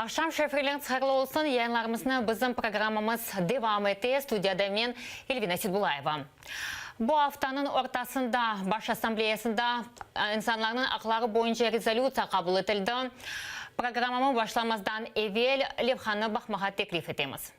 Akşam şefirlerin çıkarılı olsun, yayınlarımızın bizim programımız devam etti. Stüdyada men Elvina Sidbulayeva. Bu haftanın ortasında Baş Asambleyasında insanların hakları boyunca rezolüsiya kabul edildi. Programımı başlamazdan evvel levhanı bakmağa teklif etimiz.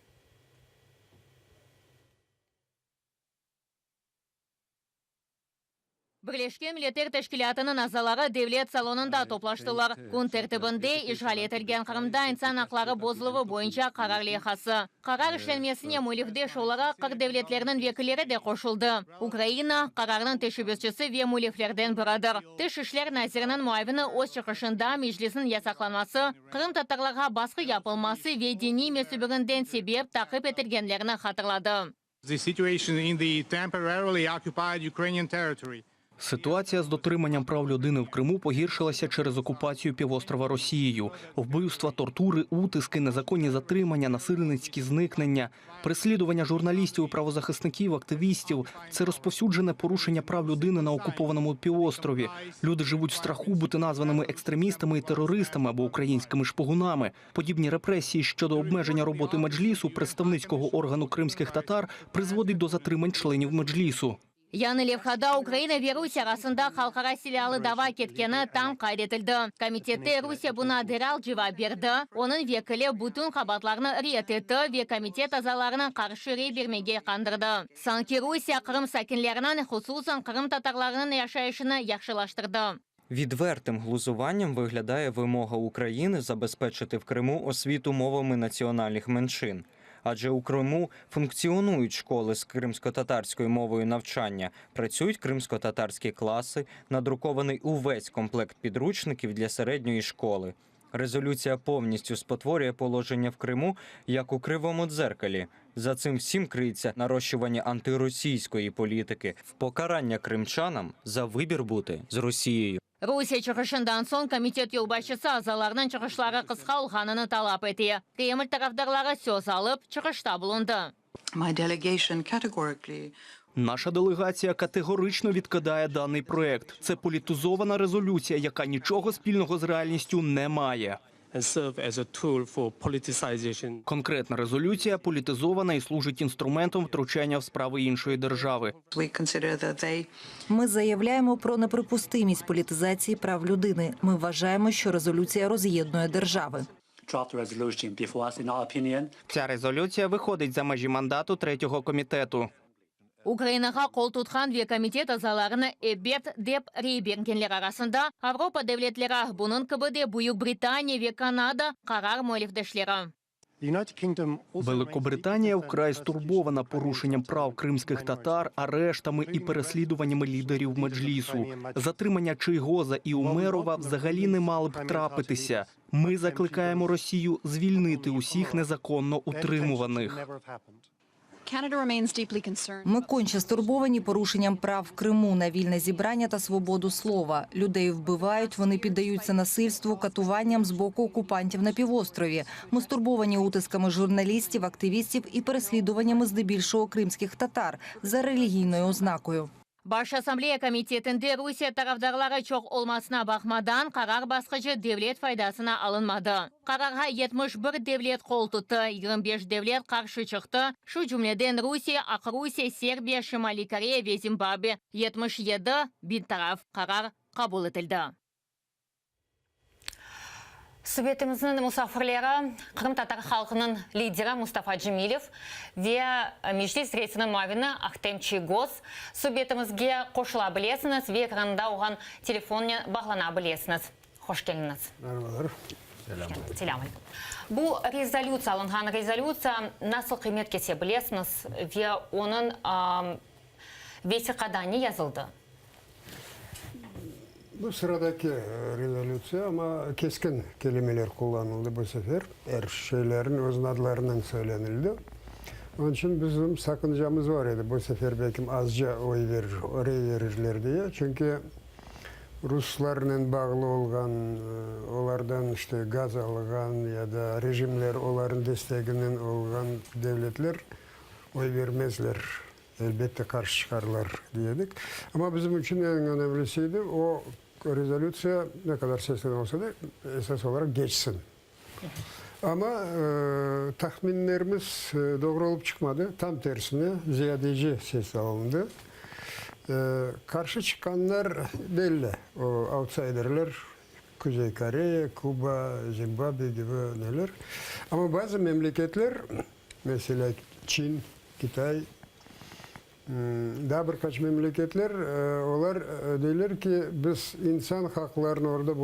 Birleşken Milletler Teşkilatı'nın azaları devlet salonunda toplaştılar. Kun tertibinde işgal etilgen Kırım'da insan hakları bozuluğu boyunca karar lehası. Karar işlenmesine muhalefet olarak Kırım devletlerinin vekilleri de koşuldu. Ukrayna kararının teşebbüsçisi ve muhalefetlerden biridir. Dışişler Nazirinin muavini öz çıkışında meclisin yasaklanması, Kırım Tatarlarına baskı yapılması ve dini mensubiyetinden sebep takip edilgenlerini hatırladı. The situation in the temporarily occupied Ukrainian territory. Ситуація з дотриманням прав людини в Криму погіршилася через окупацію півострова Росією. Вбивства, тортури, утиски, незаконні затримання, насильницькі зникнення, переслідування журналістів і правозахисників, активістів – це розповсюджене порушення прав людини на окупованому півострові. Люди живуть в страху бути названими екстремістами і терористами або українськими шпигунами. Подібні репресії щодо обмеження роботи Меджлісу, представницького органу кримських татар, призводить до затримань членів Меджлісу. Яны Левхада Украина ve Rusya arasında halkara silahlı dava ketkeni tam kaydedildi. Komitette Rusya buna derhal cevap verdi. Onun vekili bütün kabatlarını ret etti ve komitet azalarına karşı rey vermeye kandırdı. Sanki Rusya Kırım sakinlerinin, hususan Kırım Tatarlarının yaşayışını yaxşılaştırdı. Відвертим глузуванням виглядає вимога України забезпечити в Криму освіту мовами національних меншин. Адже у Криму функціонують школи з кримсько-татарською мовою навчання, працюють кримсько-татарські класи, надрукований увесь комплект підручників для середньої школи. Резолюція повністю спотворює положення в Криму, як у кривому дзеркалі. За цим всім криється нарощування антиросійської політики, в покарання кримчанам за вибір бути з Росією. Rusya çıkışından son komitet yolbaşçısı azalarının çıkışları kısa olğanını talep etti. Kreml taraftarları söz alıp çıkışta bulundu. My delegation categorically Наша делегація категорично відкидає даний проект. Це політизована резолюція, яка нічого спільного з реальністю не має. Конкретна резолюція політизована і служить інструментом втручання в справи іншої держави. Ми заявляємо про неприпустимість політизації прав людини. Ми вважаємо, що резолюція роз'єднує держави. Ця резолюція виходить за межі мандату третього комітету. Ukraynaga qol tutgan ve komitet azalarını ebet deb rey bergenler arasında Avropa devletleri, bunun gibi de Buyuk Britaniya ve Kanada karar muhalefetçileri. Великобританія вкрай стурбована порушенням прав кримських татар, арештами і переслідуваннями лідерів Меджлісу. Затримання Чийгоза і Умерова взагалі не мали б трапитися. Ми закликаємо Росію звільнити усіх незаконно утримуваних. Ми конче стурбовані порушенням прав в Криму на вільне зібрання та свободу слова. Людей вбивають, вони піддаються насильству, катуванням з боку окупантів на півострові. Ми стурбовані утисками журналістів, активістів і переслідуваннями здебільшого кримських татар за релігійною ознакою. Baş Asambleya Komitetinde Rusya taraftarları çok olmasına bakmadan karar baskıcı devlet faydasına alınmadı. Kararga 71 devlet kol tuttu, 25 devlet karşı çıktı. Şu cümleden Rusya, Ak-Rusya, Serbiya, Şimali Koreya ve Zimbabwe 77 bir taraf karar kabul edildi. Sohbetimizin musafirleri Kırım Tatar halkının lideri Mustafa Cemilov ve Meclis reisinin muavini Ahtem Çiygoz. Sohbetimizge koşula bilesiniz ve ekranda olan telefonla bağlana bilesiniz. Hoş geldiniz. Merhabalar. Selam. Bu rezolüsiya, alınған rezolüsiya nasıl kıymet kese bilesiniz ve onun vesikada ne yazıldı? Bu sıradaki rezolüsiya ama keskin kelimeler kullanıldı bu sefer. Her şeylerin öz adlarından söylenildi. Onun için bizim sakıncamız var idi. Bu sefer belki azca oy verirler diye. Çünkü Ruslarla bağlı olan, onlardan işte gaz algan ya da rejimler onların desteğinden olan devletler oy vermezler. Elbette karşı çıkarlar diyedik. Ama bizim için en önemlisiydi o rezolüsiya ne kadar sesli olsa da esas olarak geçsin. Ama tahminlerimiz doğru olup çıkmadı. Tam tersine ziyadeci ses alındı. Karşı çıkanlar belli. O outsiderler Kuzey Kore, Kuba, Zimbabwe gibi neler. Ama bazı memleketler mesela Çin, Kitay, daha birkaç memleketler onlar diyorlar ki biz insan haklarının orada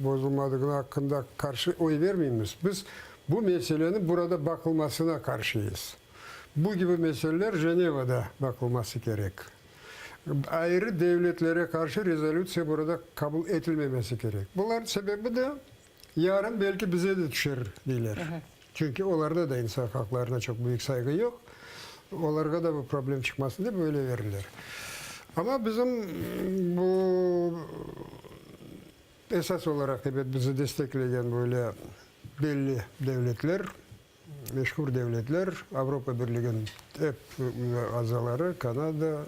bozulmadığına hakkında karşı oy vermiyoruz. Biz bu meselenin burada bakılmasına karşıyız. Bu gibi meseleler Ceneva'da bakılması gerek. Ayrı devletlere karşı rezolüsyon burada kabul edilmemesi gerek. Bunların sebebi de yarın belki bize de düşer diyorlar. Çünkü onlarda da insan haklarına çok büyük saygı yok. Onlara da bu problem çıkmasın diye böyle verirler. Ama bizim bu esas olarak evet bizi destekleyen böyle belli devletler, meşhur devletler, Avrupa Birliği'nin hep azaları, Kanada,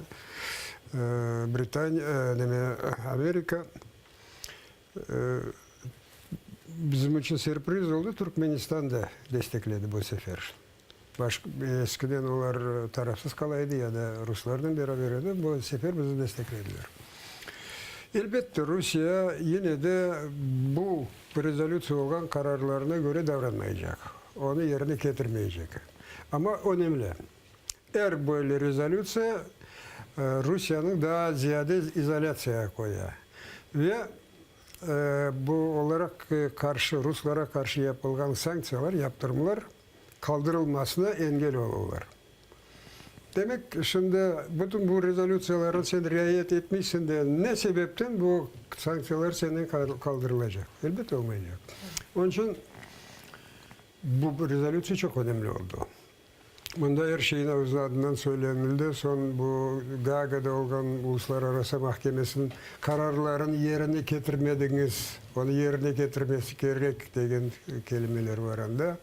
Britanya, Amerika. Bizim için sürpriz oldu. Türkmenistan da destekledi bu sefer. Eskiden onlar tarafsız kalaydı ya da Ruslardan beraberdi. Bu sefer bizi desteklediler. Elbette Rusya yine de bu rezolüsyon olan kararlarına göre davranmayacak. Onu yerine getirmeyecek. Ama önemli. Eğer böyle rezolüsyon Rusya'nın daha ziyade izolasyaya koyuyor. Ve bu olarak Ruslara karşı yapılan sanksiyalar, yaptırımlar kaldırılmasına engel olurlar. Demek şimdi bütün bu rezolüsyalara sen riayet etmişsin de ne sebepten bu sanksiyalar senden kaldırılacak? Elbette olmayacak. Onun için bu rezolüsyon çok önemli oldu. Bunda her şeyin ağzı adından söylenildi. Son bu Gaga'da olan Uluslararası Mahkemesi'nin kararlarını yerine getirmediniz. Onu yerine getirmesi gerek деген kelimeler var anda.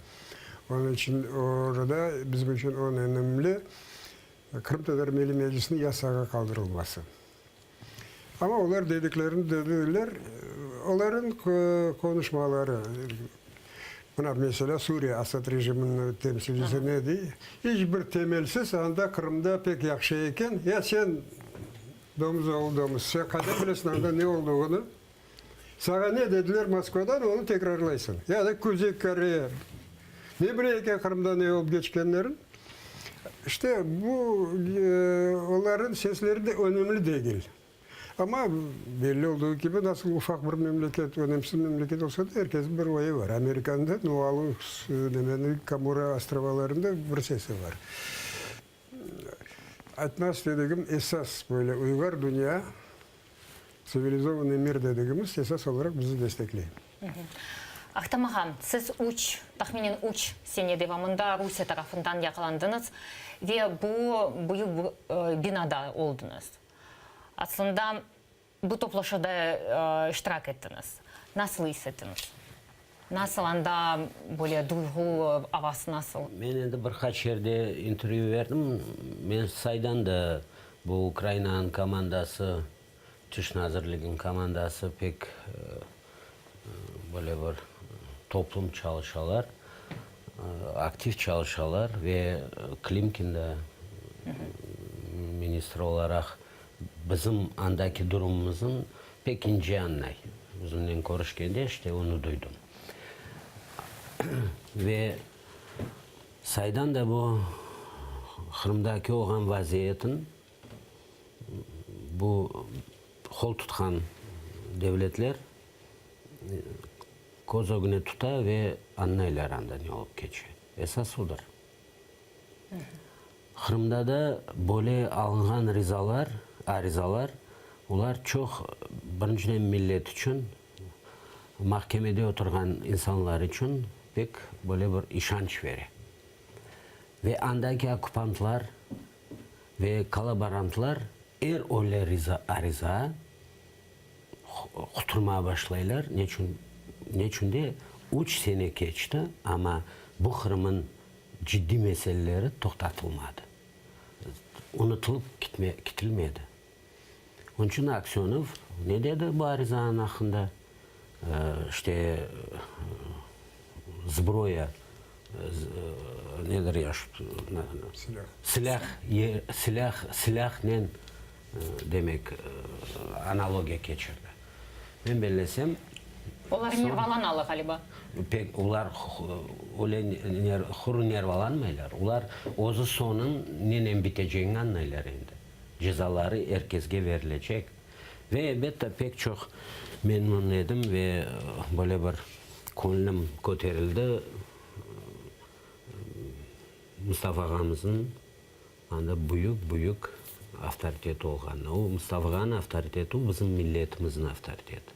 Onun için orada bizim için önemli Kırım Tatar Milli Meclisi'nin yasağa kaldırılması. Ama onlar dediklerini dediler. Onların konuşmaları buna mesela Suriye Asad rejiminin temsilcisi ne diyor? Hiçbir temelsiz anda Kırım'da pek yakşı iken ya sen domuz olduğumuz, sen kadar bilesin anda ne olduğunu sana ne dediler Moskova'dan onu tekrarlaysın. Ya da Kuzey Kore'ye ne bileyken Kırım'da ne olup geçkenlerin işte bu onların sesleri de önemli değil. Ama belli olduğu gibi nasıl ufak bir memleket, önemsiz memleket olsa da herkesin bir oyu var. Amerika'da Nualus, Kamura Astrovalarında bir sesi var. Atnas dediğim esas böyle uygar dünya, sivilizovanный emir dediğimiz esas olarak bizi destekleyin. Ахтамахан, siz tahminen 3 sene devamında Rusya tarafından yakalandınız ve bu binada oldunuz. Aslında bu toplaşıda iştirak ettiniz. Nasıl hissettiniz? Nasıl anda böyle duygu havası nasıl? Ben de birkaç yerde interview verdim. Ben saydan da bu Ukrayna'nın komandası, Dış Nazırlığı'nın komandası pek böyle bir toplum çalışıyorlar, aktif çalışıyorlar ve Klimkin'de ministr olarak bizim andaki durumumuzun pek ince anlay. Bizimle konuşurken işte onu duydum. Ve saydan da bu Kırım'daki olan vaziyetin bu kol tutkan devletler kozogunu tuta ve anlaylar anda ne olup geçiyor. Esas odur. Kırım'da da böyle alınan arizalar, onlar çok birinciden millet için, mahkemede oturan insanlar için pek böyle bir işanç verir. Ve andaki okupantlar ve kolaborantlar öyle ariza kuturmaya başlayırlar. Neçün de 3 sene geçti ama bu Kırım'ın ciddi meseleleri toktatılmadı. Unutulup gidilmedi. Onun için Aksyonov ne dedi bu arizanın hakkında? İşte зброя, nedir ya silahnen demek analogiya keçirdi. Ben belesem Onlar nervalanalı galiba. pek ular hur nervalanmaylar. Ular ozu sonun nenen biteceğini anlaylar endi. Cezaları herkesge verilecek. Ve elbette pek çok memnun edim ve böyle bir konulim koterildi. Mustafa ağamızın anda büyük avtoriteti olğanı. O Mustafa ağanın avtoriteti o bizim milletimizin avtoriteti.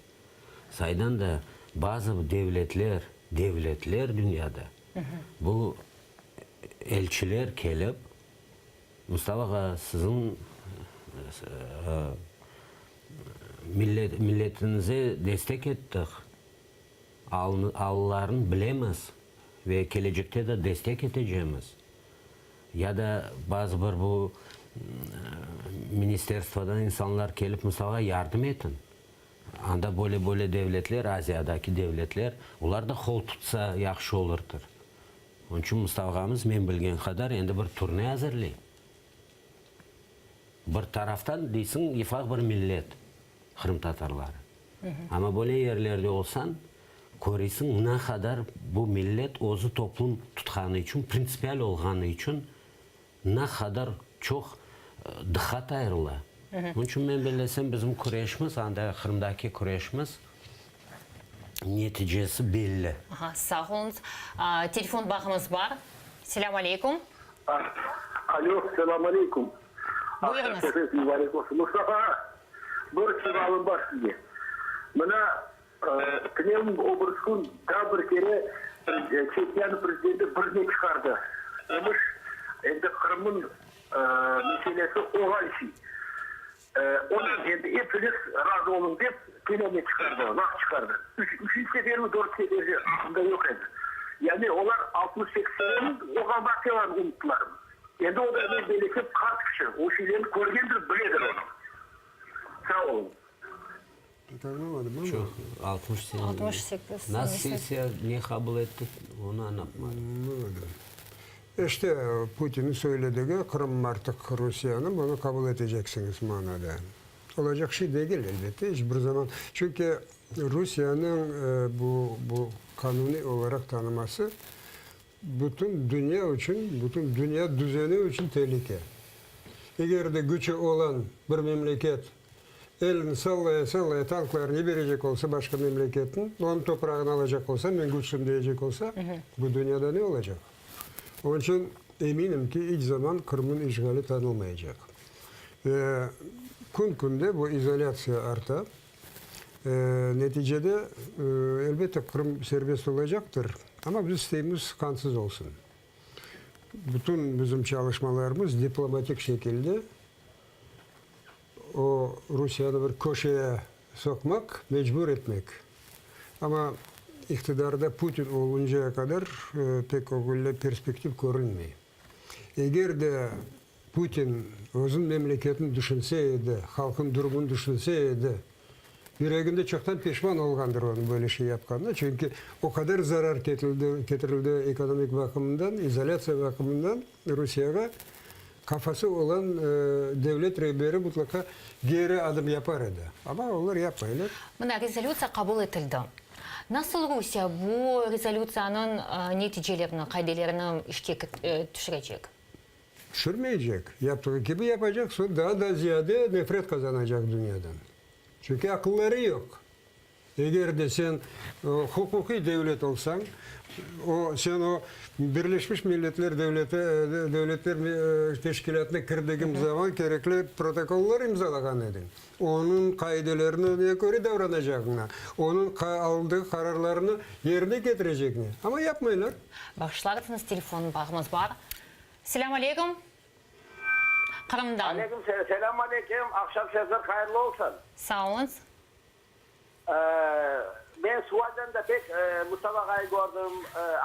Saydan da bazı devletler dünyada bu elçiler kelip Mustafa ağa sizin milletinize destek ettik. Ağlarını bilemiz ve gelecekte de destek edeceğimiz. Ya da bazı bir bu ministerstvodan insanlar gelip Mustafa'ya yardım etin. Anda böyle devletler, Aziyadaki devletler, ular da hol tutsa yaxşı olurdur. Onun için Mustafa'mız men bilgen kadar endi bir turne hazırlayı. Bir taraftan deysin ifak bir millet, Kırım Tatarları. Ama böyle yerlerde olsan, görüyorsun ne kadar bu millet ozu toplum tutkanı için, prinsipiyel olganı için ne kadar çok dikkat ayrıla. Onun için ben belesem bizim kureşimiz, anda Kırım'daki kureşimiz neticesi belli. Aha, sağ olun. Telefon bağımız var. Selamun aleyküm. Alo, selamun aleyküm. Buyurunuz. Mübarek olsun. Mustafa, bir sualım var size. Bana Kınem Obrus'un daha bir kere Çekya'nın prezidenti birine çıkardı. Demiş, endi Kırım'ın meselesi oğal işi. Onun endi hepiniz razı olun deyip Kınem'e çıkardı, laf çıkardı. Üçüncü sefer mi, dört seferi aslında yok endi. Yani onlar 60-80'in o kabartıyorlar unuttular. Endi o da bir belirtip kaç kişi. O şeylerini görgendir, biledir onu. Sağ olun. Tanımadım ama. Çok 68. 68. Nasıl sesiye niye kabul ettik onu anlatmadım. Anlamadım. İşte Putin'in söylediği Kırım artık Rusya'nın bunu kabul edeceksiniz manada. Olacak şey değil elbette hiçbir zaman. Çünkü Rusya'nın bu kanuni olarak tanıması bütün dünya için, bütün dünya düzeni için tehlike. Eğer de gücü olan bir memleket elini sallaya tanklarını verecek olsa başka memleketin, onun toprağını alacak olsa, ben güçlüm diyecek olsa bu dünyada ne olacak? Onun için eminim ki hiç zaman Kırım'ın işgali tanınmayacak. Kunde bu izolasyon artar. Neticede elbette Kırım serbest olacaktır. Ama bizim sistemimiz kansız olsun. Bütün bizim çalışmalarımız diplomatik şekilde o Rusya'nı bir köşeye sokmak, mecbur etmek. Ama iktidarda Putin oluncaya kadar pek öyle perspektif görünmüyor. Eğer de Putin özün memleketini düşünseydi, halkın durumunu düşünseydi, yüreğinde çoktan pişman olgandır onun böyle şey yapkanına. Çünkü o kadar zarar getirildi ekonomik bakımından, izolasyon bakımından Rusya'ya kafası olan devlet rehberi mutlaka geri adım yapar idi. Ama onlar yapmayırlar. Buna rezolüsiya kabul edildi. Nasıl Rusya bu rezolüsyanın neticelerini, kaydelerini işe düşürecek? Düşürmeyecek. Yaptığı gibi yapacak. Sonra daha da ziyade nefret kazanacak dünyadan. Çünkü akılları yok. Eğer de sen hukuki devlet olsan, sen o Birleşmiş Milletler Devletler Teşkilatı'na girdiğin zaman gerekli protokoller imzalagan edin. Onun kaidelerine göre davranacağına, onun aldığı kararlarını yerine getirecekine. Ama yapmayırlar. Başlardınız telefon bağımız var. Selamun aleyküm. Kırım'dan. Aleyküm selam aleyküm. Akşam sözler hayırlı olsun. Sağ olun. Ben Sual'dan da pek Mustafa Ağa'yı gördüm,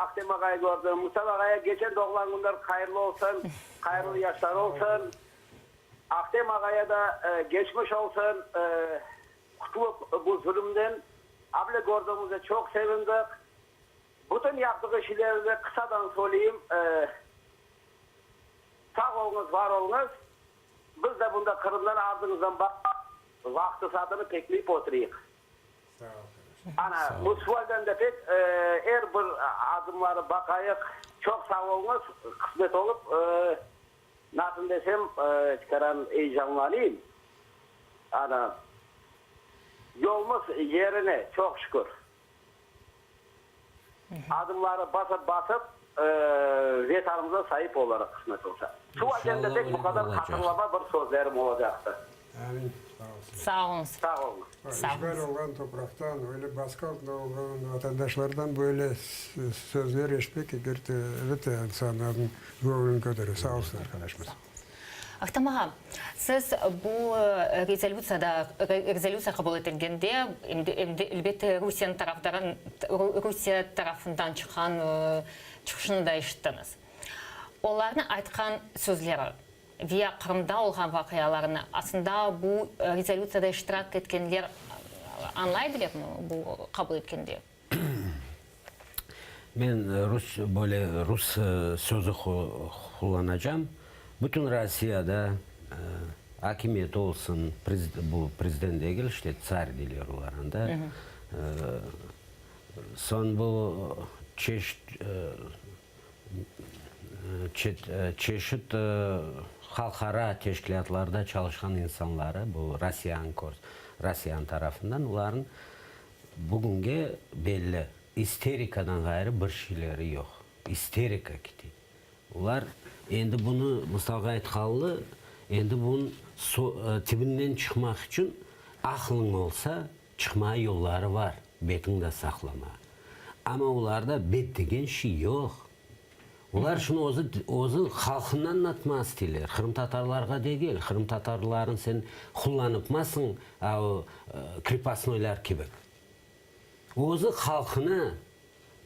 Akdem Ağa'yı gördüm. Mustafa Ağa'ya geçen doğulan günler hayırlı olsun, hayırlı yaşlar olsun. Akdem Ağa'ya da geçmiş olsun, kutulup bu zulümden. Abla gördüğümüzde çok sevindik. Bütün yaptığı işlerine kısadan söyleyeyim. Sağ olunuz, var olunuz. Biz de bunda Kırım'dan ardınızdan bak, vakti saatini bekleyip oturayıq. Ana, bu sualden de pek her bir adımları bakayıq. Çok sağ olunuz, kısmet olup, nasıl desem, çıkaran heyecanlanayım. Ana, yolumuz yerine çok şükür. Adımları basıp vetanımıza sahip olarak kısmet olsa. Şu ajanda tek bu kadar hatırlama bir sözlerim olacaktı. Amin. Sağ olsun. Sağ olun. Sağ olun. İşgal olan topraktan, öyle baskı altında olan vatandaşlardan böyle sözler eşitmek evet insanların gönlünü götürüyor. Sağ olsun arkadaşımız. Ахтам аға, сіз бұл резолюция қабыл етілгенде, әлбетте Русия тарафынан шыққан шығышыны да ешіттіңіз. Олардың айтқан сөзлері, вия Қырымда олған вақияларыны, асында бұл резолюцияда іштирак еткенлер аңлай білер ме бұл қабыл еткенде? Мен рус сөзі қолданacağım. Bütün Rusya'da hakimiyet olsun, bu prezident değil, işte tsar diliyor onlarında. Son bu çeşit halkara teşkilatlarda çalışan insanları, bu Rusyan tarafından, onların bugünkü belli isterikadan gayrı bir şeyleri yok. İsterika gitti. Onlar endi bunu мысалға айтқалы, endi bunun tibinden çıkmak için aklın olsa çıkma yolları var, betinde saklama. Ama onlarda bet degen şey yok. Onlar şunu özü halkından anlatma istiyorlar. Kırım Tatarlarga değil, Kırım Tatarların sen kullanıpmasın, kripasnoylar gibi. Özü halkını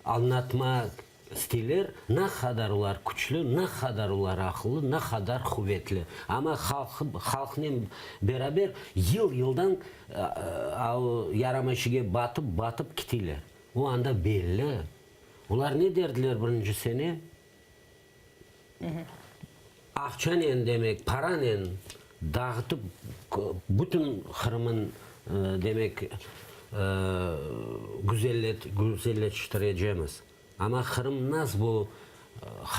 anlatmak istiyorlar, ne kadar onlar güçlü, ne kadar onlar akıllı, ne kadar kuvvetli. Ama halkla beraber yıldan yaramaşıge batıp gittiler. O anda belli. Onlar ne derdiler birinci sene? Akçanen demek, paranen dağıtıp bütün Kırım'ın demek güzelleştireceğimiz. Ama Kırım nasıl bu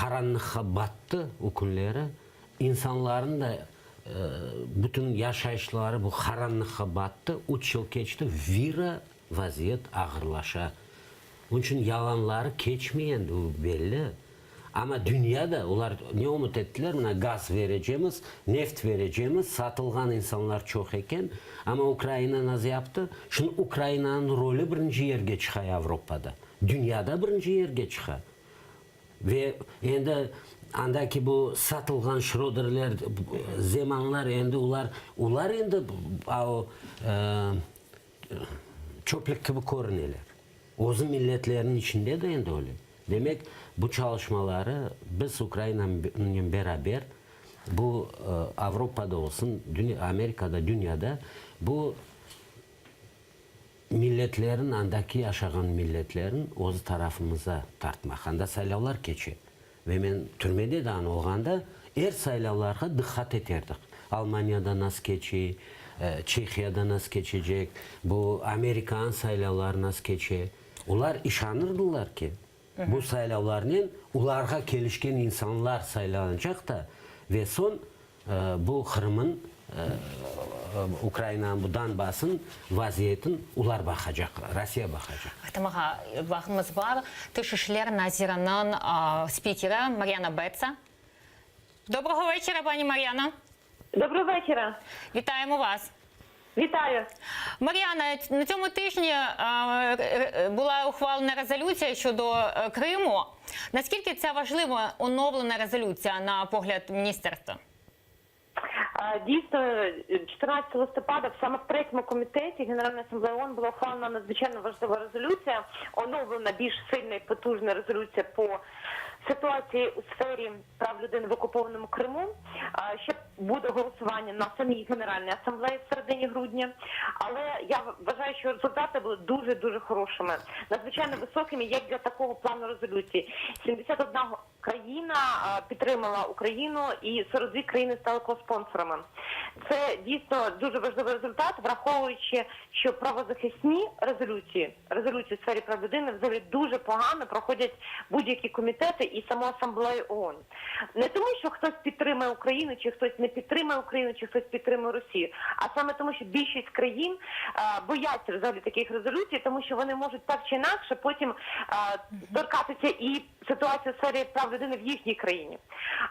karanlığa battı o günleri, insanların da bütün yaşayışları bu karanlığa battı, 3 yıl geçti, vira vaziyet ağırlaşa. Onun için yalanları geçmeyen belli. Ama dünyada onlar ne umut ettiler? Buna gaz vereceğimiz, neft vereceğimiz, satılgan insanlar çok eken. Ama Ukrayna nasıl yaptı? Şimdi Ukrayna'nın rolü birinci yerge çıkıyor Avrupa'da. Dünyada birinci yerge çıkıyor. Ve endi andaki bu satılgan Schroederler, Zemanlar endi ular endi çöplük gibi görünüyorlar. O'z milletlerinin içinde de endi öyle. Demek bu çalışmaları biz Ukrayna'nın beraber bu Avrupa'da olsun, Amerika'da, dünyada bu milletlerin, andaki yaşayan milletlerin o'z tarafımıza tartmak. Anda saylavlar geçi. Ve ben türmede de olganda saylavlarga dikkat ederdik. Almanya'da nasıl geçi, Çekya'da nasıl geçecek, bu Amerikan saylavlar nasıl geçi. Onlar işanırdılar ki bu saylavlarının ularga kelişken insanlar saylanacak da ve son bu Kırım'ın Ukrayna'nın bu Donbass'ın vaziyetin ular bakacak, Rusya bakacak. Ahtam'a vaxtımız var. Dışişleri Nazirinin spikeri Мар'яна Беца. Доброго вечора, пані Мар'яна. Доброго вечора. Вітаємо вас. Вітаю. Мар'яна, на цьому тижні була ухвалена резолюція щодо Криму. Наскільки це важлива оновлена резолюція на погляд міністерства? Дійсно, 14 листопада саме в третьому комітеті Генеральної асамблеї ООН була ухвалена надзвичайно важлива резолюція, оновлена більш сильна і потужна резолюція по ситуації у сфері прав людини в окупованому Криму. Ще буде голосування на самій Генеральній асамблеї в середині грудня. Але я вважаю, що результати були дуже хорошими, надзвичайно високими, як для такого плану резолюції. 71 країна підтримала Україну, і 42 країни стали коспонсорами. Це дійсно дуже важливий результат, враховуючи, що правозахисні резолюції в сфері прав людини взагалі дуже погано проходять будь-які комітети і саму асамблею ООН. Не тому, що хтось підтримує Україну, чи хтось не підтримує Україну, чи хтось підтримує Росію, а саме тому, що більшість країн бояться взагалі таких резолюцій, тому що вони можуть так чи інакше потім торкатися і ситуацію в сфері прав людини в їхній країні.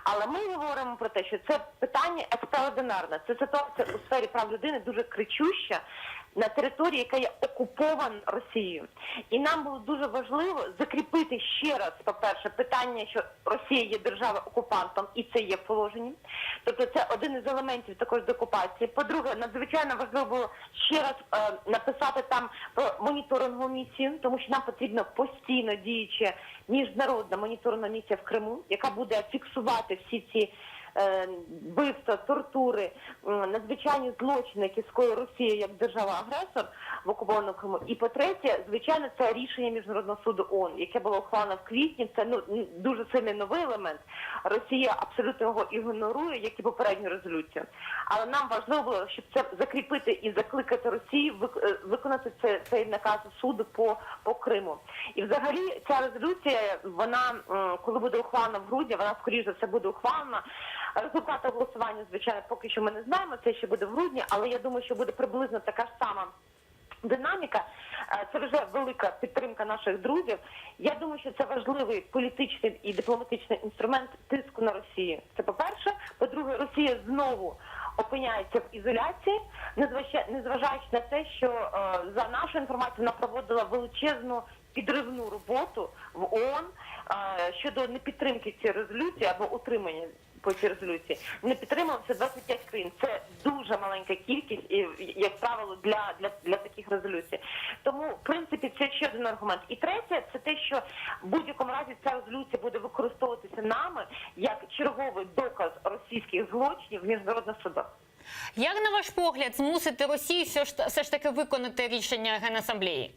Але ми говоримо про те, що це питання екстраординарне. Це ситуація у сфері прав людини дуже кричуща на території, яка є окупована Росією. І нам було дуже важливо закріпити ще раз, по-перше, питання, що Росія є держава-окупантом, і це є в положенні. Тобто це один із елементів також деокупації. По-друге, надзвичайно важливо було ще раз написати там про моніторингову місію, тому що нам потрібно постійно діюча міжнародна моніторингова місія в Криму, яка буде фіксувати всі ці вбивства, тортури, надзвичайні злочини, які скоїла Росія як держава-агресор в окупованому Криму. І по-третє, звичайно, це рішення Міжнародного суду ООН, яке було ухвалено в квітні. Це дуже сильний новий елемент. Росія абсолютно його ігнорує, як і попередню резолюцію. Але нам важливо було, щоб це закріпити і закликати Росію виконати цей наказ суду по Криму. І взагалі ця резолюція, вона, коли буде ухвалена в грудні, вона скоріше за все буде ухвалена. Результати голосування, звичайно, поки що ми не знаємо, це ще буде в грудні, але я думаю, що буде приблизно така ж сама динаміка. Це вже велика підтримка наших друзів. Я думаю, що це важливий політичний і дипломатичний інструмент тиску на Росію. Це по-перше. По-друге, Росія знову опиняється в ізоляції, незважаючи на те, що за нашу інформацію вона проводила величезну підривну роботу в ООН щодо непідтримки цієї резолюції або утримання по цій резолюції. Не підтрималося 25 країн. Це дуже маленька кількість, і, як правило, для таких резолюцій. Тому, в принципі, це ще один аргумент. І третє, це те, що в будь-якому разі ця резолюція буде використовуватися нами як черговий доказ російських злочинів в міжнародних судах. Як, на ваш погляд, змусити Росію все ж таки виконати рішення Генасамблеї?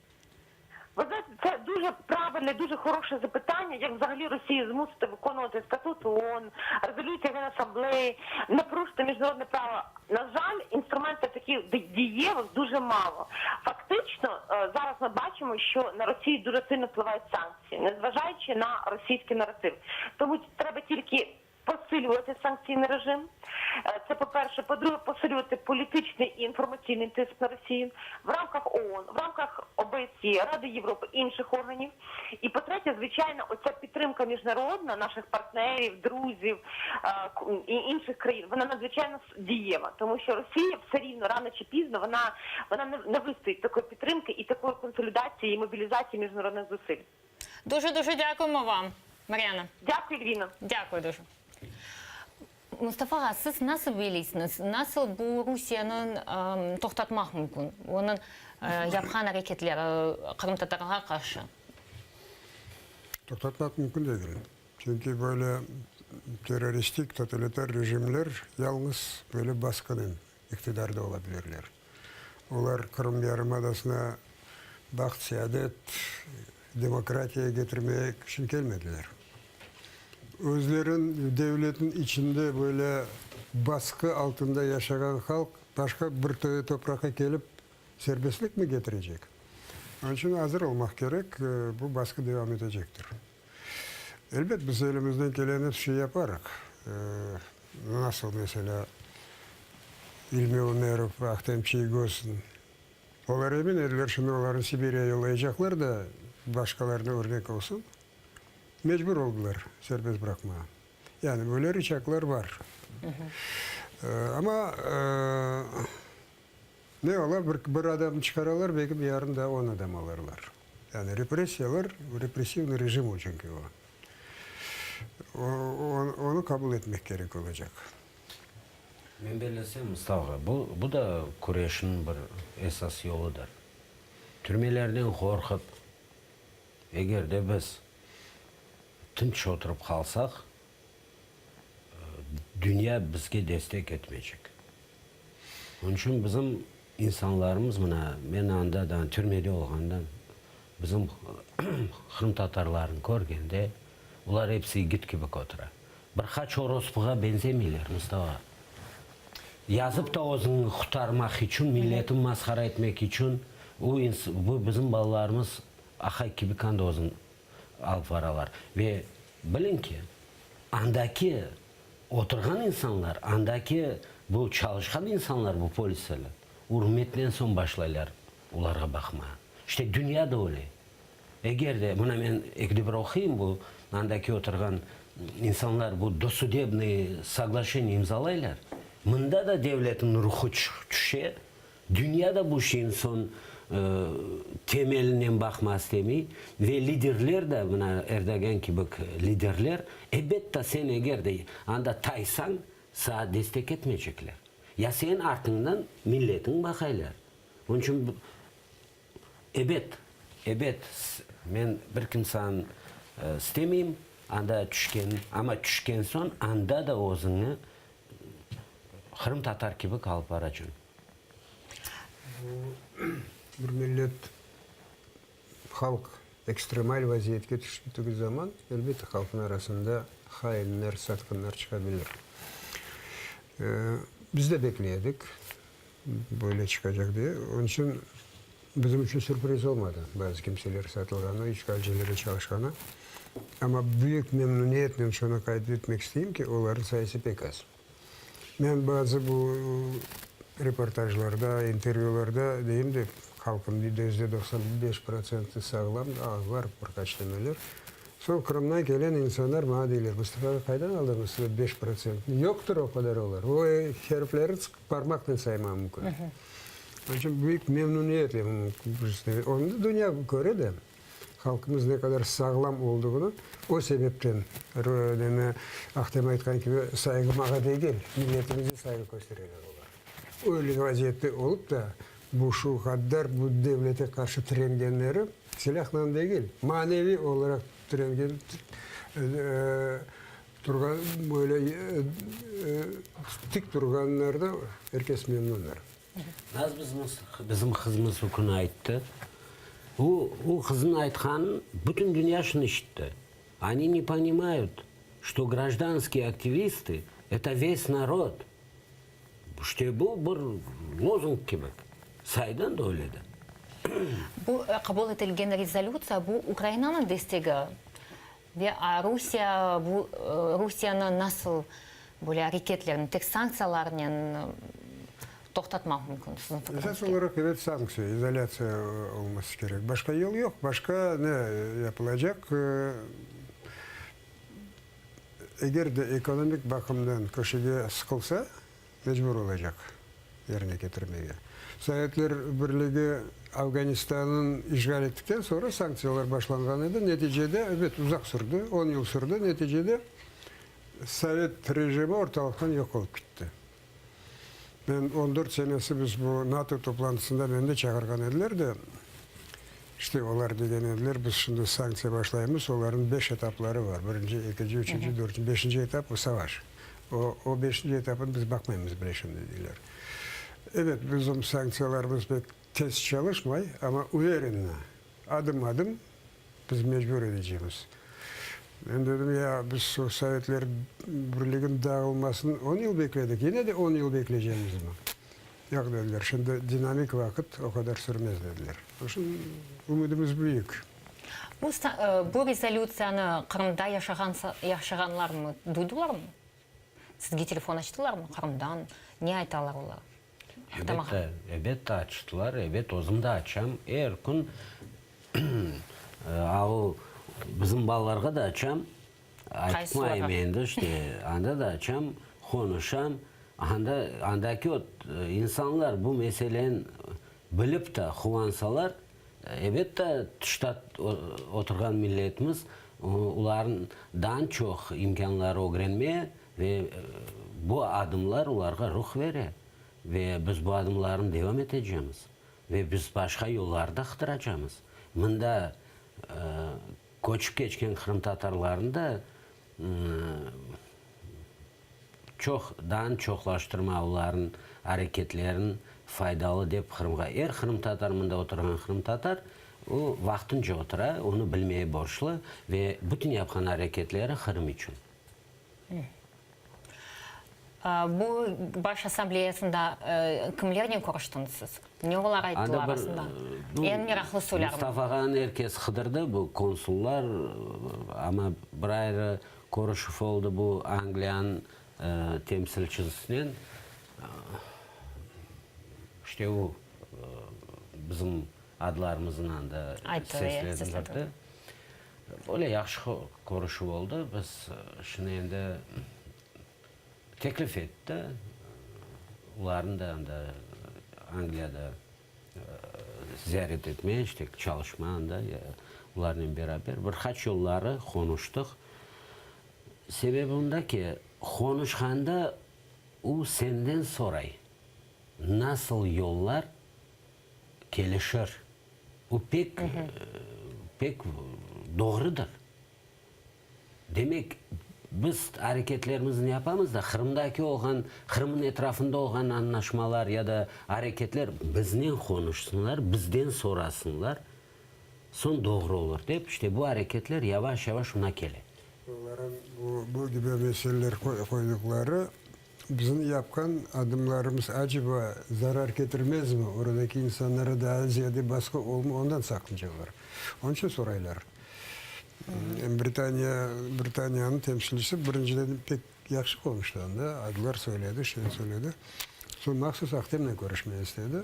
Ви знаєте, це дуже правильне, дуже хороше запитання, як взагалі Росію змусити виконувати статут ООН, резолюцію Генасамблеї, не порушити міжнародне право. На жаль, інструментів таких дієвих дуже мало. Фактично, зараз ми бачимо, що на Росію дуже сильно впливають санкції, незважаючи на російський наратив. Тому треба тільки посилювати санкційний режим. Це по-перше. По-друге, посилювати політичний і інформаційний тиск на Росію в рамках ООН, в рамках ОБСЄ, Ради Європи, інших органів. І по-третє, звичайно, оця підтримка міжнародна наших партнерів, друзів і інших країн, вона надзвичайно дієва. Тому що Росія все рівно, рано чи пізно, вона не вистоїть такої підтримки і такої консолідації і мобілізації міжнародних зусиль. Дуже дякуємо вам, Мар'яна. Дякую, Ірина. Дякую дуже. Мустафа, сіз nasıl bilirsiniz? Nasıl bu Rusya'nın toxtatmaq mümkün? Onun yapılan hareketleri Kırım Tatarlara karşı. Toxtatmak mümkün değil. Çünkü böyle teröristik, totaliter rejimler yalnız böyle baskının iktidarda olabilirler. Onlar Kırım Yarımadası'na baht, saadet, demokratiya getirmeye için gelmediler. Özlerin devletin içinde böyle baskı altında yaşayan halk başka bir toprağa gelip serbestlik mi getirecek? Onun için hazır olmak gerek. Bu baskı devam edecektir. Elbet biz elimizden gelen hep şey yaparak. Nasıl mesela İlmi Ömerov, Ahtem Çiygos'un. Onlar emin ediler şimdi onları Sibirya'ya yollayacaklar da başkalarına örnek olsun. Mecbur oldular serbest bırakmaya. Yani böyle rıçaklar var. Ama ne ola bir adam çıkarırlar, belki yarın da 10 adam alırlar. Yani represiyalar, represif rejim o çünkü o. Onu kabul etmek gerek olacak. Men belesem Mustafa, bu da kureyşin bir esas yoludur. Türmelerden korkup, eğer de biz tinch o'tirib qalsak, dünya bizge destek etmeyecek. Onun için bizim insanlarımız men andadan türmede olgandan bizim Kırım Tatarların görgende ular hepsi git gibi otura. Birkaç orospuğa benzemiyorlar Mustafa. Yazıp da özünü kurtarmak için, milletin maskara etmek için bu bizim balalarımız akay gibi kandı özün alıp varalar. Ve bilin ki andaki oturgan insanlar, andaki bu çalışkan insanlar, bu polisler hürmetle son başlaylar ulara bakma. İşte dünya da öyle. Eğer de buna ben ekdibir okuyayım bu andaki oturgan insanlar bu dosudebni соглашение imzalaylar. Mında da devletin ruhu düşe, dünyada bu şeyin son temelinden bakmaz demeyi ve liderler de buna Erdoğan gibi liderler elbette sen eğer de anda taysan sana destek etmeyecekler. Ya sen ardından milletin bakaylar. Onun için evet men bir kimsen istemeyim anda düşken son anda da özünü Kırım Tatar gibi kalıp varacağım. Bir millet halk ekstremal vaziyetke düştüğü zaman elbette halkın arasında hainler, satkınlar çıkabilir. Biz de bekleyedik böyle çıkacak diye. Onun için bizim için sürpriz olmadı. Bazı kimseler satılganı, işgalcilere çalışkanı. Ama büyük memnuniyetle şunu kaydetmek isteyeyim ki onların sayısı pek az. Ben bazı bu reportajlarda, interviewlarda diyeyim de halkın %95% sağlam, var birkaç demeler. Son Kırım'dan gelen insanlar bana deyirler, Mustafa kaydan aldınız 5%? Yoktur o kadar olur. O herifleri parmakla saymam mümkün. Onun için büyük memnuniyetle onu da dünya göre de halkımız ne kadar sağlam olduğunu o sebepten Ahtem aytkan gibi saygımağa değil, milletimize saygı gösteriyorlar onlar. Öyle vaziyette olup da bu şu kadar bu devlete karşı direngenleri silahla değil, manevi olarak direngen durgan böyle tik durganlarda herkes memnunlar. Bizim kızımız bugün ayttı. O kızın aytkanın bütün dünya şunu işitti. Они не понимают, что гражданские активисты – это весь народ. İşte bu bir lozung gibi. Saydan da öyle de. Bu kabul edilen rezolüsiya bu Ukrayna'nın desteği ve Rusya'nın nasıl böyle hareketlerini, tek sanksiyalarla toxtatmak mümkün. Esas olarak evet sanksiya, izolasiya olması gerek. Başka yol yok. Başka ne yapılacak? Eğer de ekonomik bakımdan köşeye sıkılsa mecbur olacak yerine getirmeye. Sovyetler Birliği Afganistan'ın işgal ettikten sonra sanksiyalar başlanganıydı. Neticede evet uzak sürdü, 10 yıl sürdü. Neticede Sovyet rejimi ortalıktan yok olup gitti. Ben 14 senesi biz bu NATO toplantısında beni de çağırgan ediler de işte onlar degen ediler biz şimdi sanksiya başlayımız. Onların 5 etapları var. Birinci, ikinci, üçüncü, dördüncü, beşinci etap bu savaş. O beşinci etapın biz bakmayımız bile şimdi dediler. Evet bizim sanksiyalarımız pek tez çalışmay ama uyarınla adım adım biz mecbur edeceğimiz. Ben dedim ya biz Sovyetler Birliği'nin dağılmasını 10 yıl bekledik. Yine de 10 yıl bekleyeceğimiz mi? Yok dediler. Şimdi dinamik vakit o kadar sürmez dediler. O için umudumuz büyük. Bu rezolüsiyonu Kırım'da yaşayanlar mı duydular mı? Sizge telefon açtılar mı Kırım'dan? Ne aytalar onlar? Evet açtılar. Evet özüm de açam. Eğer gün bizim balalarga da açam. Aytmayım endi işte. Anda da açam, konuşam. Andaki insanlar bu meselenin bilip de kuvansalar, evet de tuşta oturgan milletimiz ulardan çok imkanları öğrenmeye ve bu adımlar ularga ruh verir. Ve biz bu adımların devam edeceğiz. Ve biz başka yollarda kıtıracağız. Mında koçup geçken Kırım Tatarlarında çoxlaştırmaların hareketlerin faydalı deyip Kırım'a. Eğer Kırım Tatarımında oturan Kırım Tatar o vaxtınca otura, onu bilmeye borçlu ve bütün yapılan hareketleri Kırım için. Bu baş asambleyasında kimlerle konuştunuz siz? Ne olar ayttılar aslında? En meraklı sorularım. Mustafa'nın herkes Hıdır'da bu konsullar ama bir ayrı konuşup oldu bu Angliyan temsilcisinin işte o bizim adlarımızın anda seslendirdi. Böyle yaxşı konuşup oldu. Biz şimdi endi teklif etti. Uların da Angliyada ziyaret etmeye, işte çalışmanda ularla beraber birkaç yolları konuştuk. Sebebi bunda ki konuşkanda o senden soray nasıl yollar gelişir. O pek doğrudur. Demek biz hareketlerimizi yapamız da Kırım'ın etrafında olan anlaşmalar ya da hareketler bizden konuşsunlar, bizden sorasınlar. Son doğru olur deyip işte bu hareketler yavaş yavaş ona gelir. Onların bu gibi meseleler koydukları bizim yapkan adımlarımız acaba zarar getirmez mi? Oradaki insanlara daha ziyade baskı olma ondan sakıncalar. Onun için soraylar. Britanya'nın temsilcisi birinciden pek yaxşı konuştu anda. Adlar söyledi, söyledi. Sonra maksus Akdem'le görüşmeyi istedi.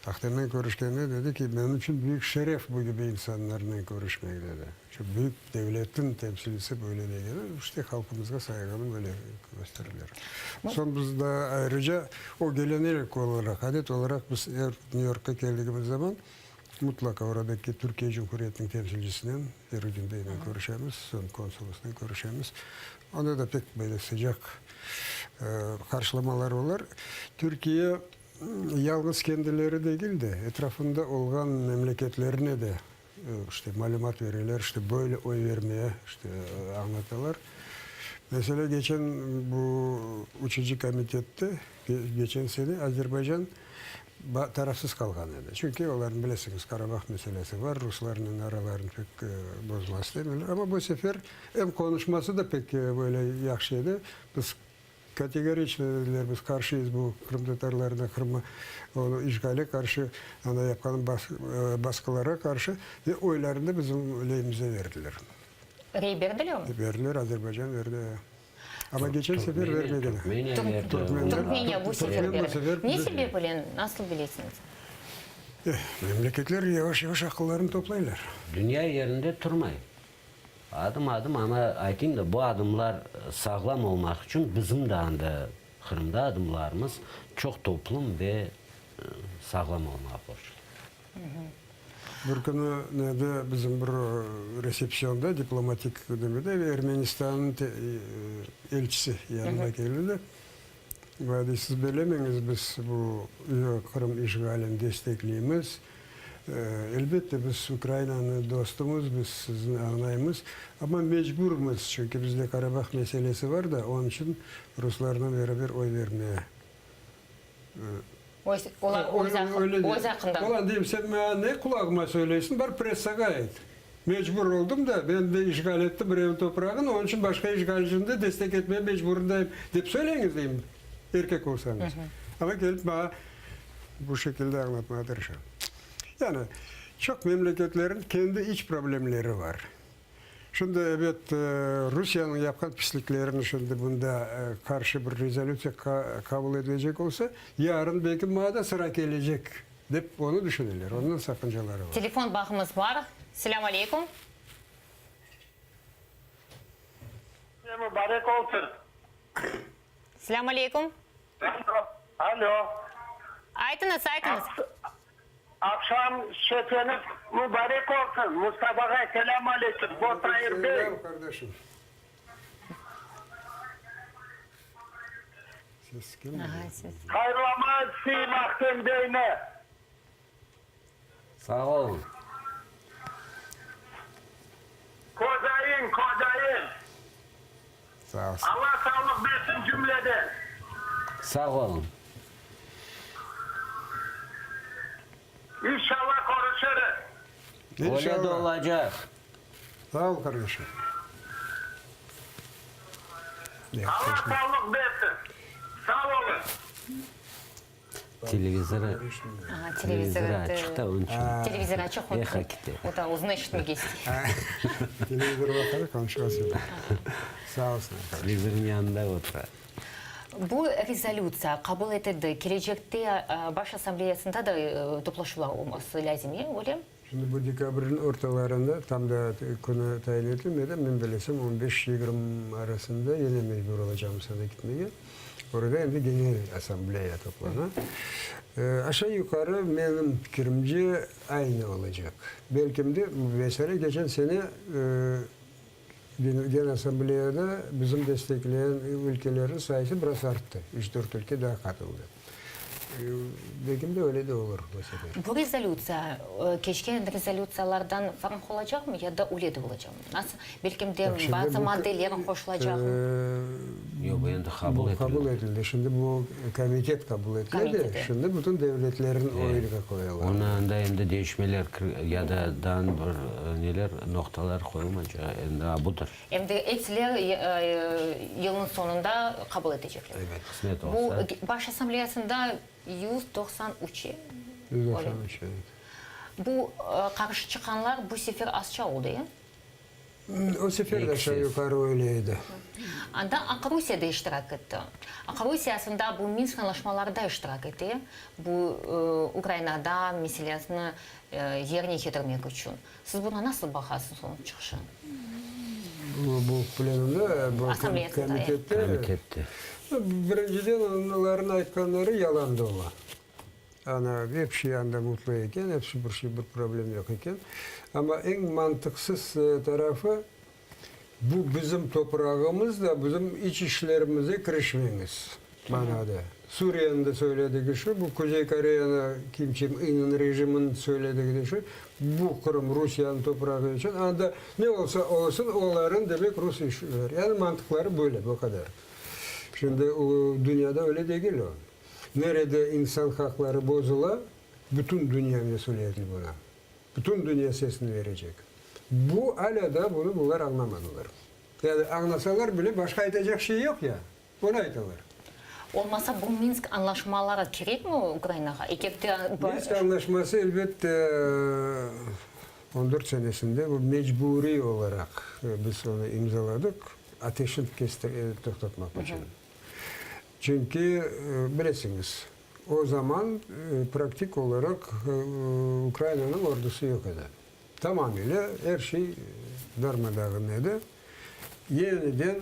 Akdem'le görüşkende dedi ki benim için büyük şeref bu gibi insanlarla görüşmek dedi. Çünkü büyük devletin temsilcisi böyle diye gelir. İşte halkımıza saygını böyle gösterilir. Son biz de ayrıca o gelenek olarak, adet olarak biz New York'a geldiğimiz zaman mutlaka oradaki Türkiye Cumhuriyeti'nin temsilcisinin bir günde yine görüşemiz, son konsolosla görüşemiz. Onda da pek böyle sıcak karşılamalar olur. Türkiye yalnız kendileri değil de etrafında olan memleketlerine de işte malumat verirler, işte böyle oy vermeye işte anlatırlar. Mesela geçen bu uçucu komitette geçen sene Azerbaycan tarafsız kalkan dedi. Çünkü onların bilirsiniz Karabağ meselesi var. Rusların aralarını pek bozması demiyorlar. Ama bu sefer hem konuşması da pek böyle yaxşıydı. Biz kategoriçle dediler, biz karşıyız bu Kırım Tatarlarına, Kırım'a onu işgale karşı, ona yapılan baskılara karşı ve oylarını da bizim lehimize verdiler. Verdiler mi? Verdiler, Azerbaycan verdi. Ama geçen sefer vermediler. Türkmenya bu sefer verdi. Ne sebeple, nasıl bilirsiniz? Memleketler yavaş yavaş akıllarını toplayırlar. Dünya yerinde durmayın. Adım adım ama aytayım da bu adımlar sağlam olmak için bizim de anda Kırım'da adımlarımız çok toplum ve sağlam olmak borçlu. Bir günü nerede bizim bir resepsiyonda diplomatik ödemede Ermenistan'ın elçisi yanıma geldi. Ve siz bilemeniz biz bu Kırım işgalini destekleyimiz. Elbette biz Ukrayna'nın dostumuz, biz sizin anlayımız ama mecburumuz çünkü bizde Karabağ meselesi var da onun için Ruslarla beraber oy vermeye. Oy hakkında. Ulan diyeyim sen ne kulağıma söylesin, bari pressaga ait. Mecbur oldum da ben de işgal ettim bir toprağını, onun için başka işgalcini de destek etmeye mecburundayım deyip söyleyiniz diyeyim erkek olsanız. Ama gelip bana bu şekilde anlatmaya çalışıyorum. Yani çok memleketlerin kendi iç problemleri var. Şimdi evet Rusya'nın yapkan pisliklerini şimdi bunda karşı bir rezolüsyon kabul edecek olsa yarın belki bana sıra gelecek deyip onu düşünürler. Onun sakıncaları var. Telefon bakımız var. Selamun aleyküm. Mübarek olsun. Selamun aleyküm. Alo. Aytınız. Akşam şefiniz mübarek olsun. Mustafa'ya selam aleyküm. Botayır Bey. Selam kardeşim. Ses gelmiyor. Hayırlama simaktın beyne. Sağ olun. Kocayın. Sağ olsun. Allah sağlık versin cümlede. Sağ olun. İnşallah konuşuruz. Öyle de olacak. Sağ ol kardeşim. Allah sağlık versin. Sağ olun. Televizyona Ага, televizyon телевизор açık da onun için. телевизор açık oldu. Eha gitti. O da uzun eşitmek istiyor. Televizyon bakarız konuşması. Sağ olsun. Televizyonun yanında oturar. Bu rezolütsiya kabul edildi. Gelecekte Baş Asambleyasında da toplaşmalar olması lazım ya, öyle mi? Şimdi bu dekabrın ortalarında tam da konu tayin edilmedi. Ben bilesem 15-20 arasında yine mecbur olacağım sana gitmeye. Orada hem de genel asambleye toplanan. Aşağı yukarı benim fikrimce aynı olacak. Belki de mesela geçen sene genel asambleyede bizim destekleyen ülkelerin sayısı biraz arttı. 3-4 ülke daha katıldı. Belki de öyle de olur bu sefer. Bu rezolütsiya geçen rezolütsiyalardan farklı olacak mı ya da öyle de olacak mı? Nasıl? Belki de Bak şimdi bazı bu- maddelerin koşulacak mı? Yok bu yanda kabul Bu edildi. kabul edildi. Şimdi bu komitet kabul edildi. Komitede. Şimdi bütün devletlerin oyuna koyuyorlar. Onun da hem de değişmeler ya da dan bir neler noktalar koyulmayacak. Hem budur. Hem de hepsiler yılın sonunda kabul edecekler. Evet. Kısmet Bu olsa. Baş Asambleyasında 193. 193. Bu karşı çıkanlar bu sefer azça oldu ya. O sefer de aşağı Eksiz. yukarı öyleydi. Anda Rusya da iştirak etti. Rusya aslında bu Minsk anlaşmalarında iştirak etti. Bu Ukrayna'da meselesini yerine getirmek için. Siz buna nasıl bakarsınız sonuç çıkışı? Bu plenumda, bu Asambleyasında, komitette. Birinciden onların aytkanları yalan dolu. Ana hep şey anda mutlu iken, hepsi bir problem yok iken. Ama en mantıksız tarafı bu bizim toprağımız da bizim iç işlerimize karışmayınız manada. Suriye'nin de söylediği şu, bu Kuzey Kore'nin Kim Jong-un rejimin söylediği şu, bu Kırım Rusya'nın toprağı için anda ne olsa olsun onların demek Rus işler. Yani mantıkları böyle bu kadar. Şimdi o dünyada öyle değil o. Nerede insan hakları bozula, bütün dünya mesuliyetli buna. Bütün dünya sesini verecek. Bu hala da bunu bunlar anlamadılar. Yani anlasalar bile başka edecek şey yok ya. Bunu aytılar. Olmasa bu Minsk anlaşmaları gerek mi Ukrayna'ya? Minsk anlaşması elbette 14 senesinde bu mecburi olarak biz onu imzaladık. Ateşi toktatmak için. Çünkü bilesiniz o zaman pratik olarak Ukrayna'nın ordusu yok idi. Tamamıyla her şey darmadağınıydı. Yeniden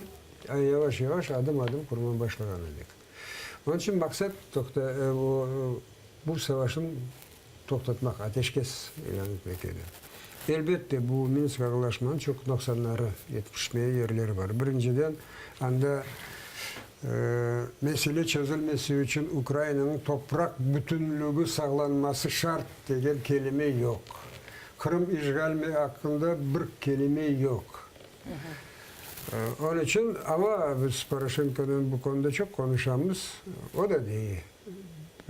yavaş yavaş adım adım kurmaya başladık. Onun için maksat bu savaşın toktatmak, ateşkes ilan etmek idi. Elbette bu Minsk anlaşmanın çok noksanları, yetişmeye yerleri var. Birinciden anda mesele çözülmesi için Ukrayna'nın toprak bütünlüğü sağlanması şart diye kelime yok. Kırım işgali hakkında bir kelime yok. Onun için ama biz Poroshenko'nun bu konuda çok konuşamız. O da değil.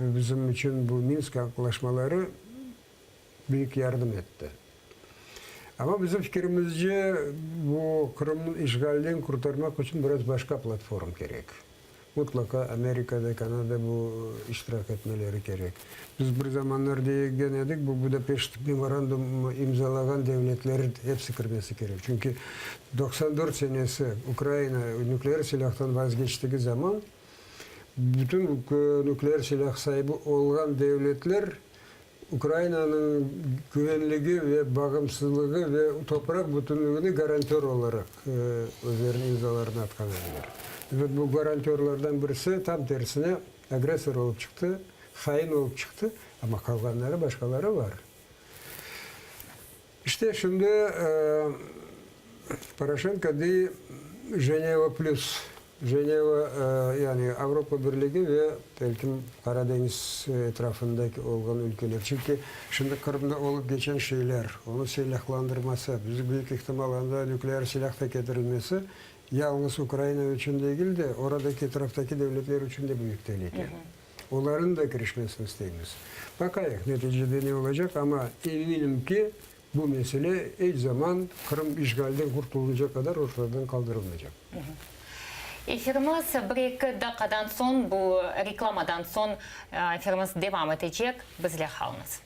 Bizim için bu Minsk anlaşmaları büyük yardım etti. Ama bizim fikrimizce bu Kırım'ın işgalden kurtarmak için biraz başka platform gerek. Mutlaka Amerika'da, Kanada bu iştirak etmeleri gerek. Biz bir zamanlar denedik, bu Budapeşt memorandumu imzalayan devletlerin hepsi kırması gerek. Çünkü 94 senesi Ukrayna nükleer silahtan vazgeçtiği zaman bütün nükleer silah sahibi olan devletler Ukrayna'nın güvenliği ve bağımsızlığı ve toprak bütünlüğünü garantör olarak özlerinin imzalarını atkanlarlar. Ve bu garantörlerden birisi tam tersine agresör olup çıktı, hain olup çıktı ama kalanları başkaları var. İşte şimdi Poroshenko değil Ceneva Plus. Ceneva yani Avrupa Birliği ve belki Karadeniz etrafındaki olan ülkeler. Çünkü şimdi Kırım'da olup geçen şeyler, onu silahlandırması, büyük ihtimalle nükleer silah da getirilmesi yalnız Ukrayna için değil de oradaki etraftaki devletler için de büyük tehlike. Onların da girişmesini isteyiniz. Bakayım neticede ne olacak ama eminim ki bu mesele hiç zaman Kırım işgalden kurtulunca kadar ortadan kaldırılmayacak. Efirimiz bir-iki dakikadan son, bu reklamadan son efirimiz devam edecek. Bizle kalınız.